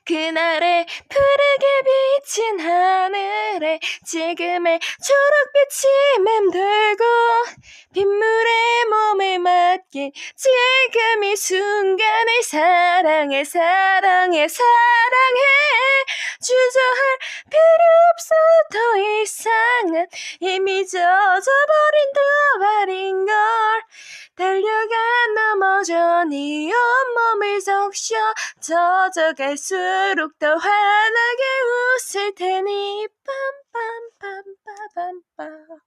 그날의 푸르게 비친 하늘에 지금의 초록빛이 맴돌고 빗물에 몸을 맡긴 지금 이 순간을 사랑해 사랑해 사랑해 주저할 필요 없어 더 이상은 이미 젖어버린 두 발인걸 달려가 넘어져 네 온몸을 적셔 젖어갈수록 더 환하게 웃을 테니 빰빰빰빰빰빰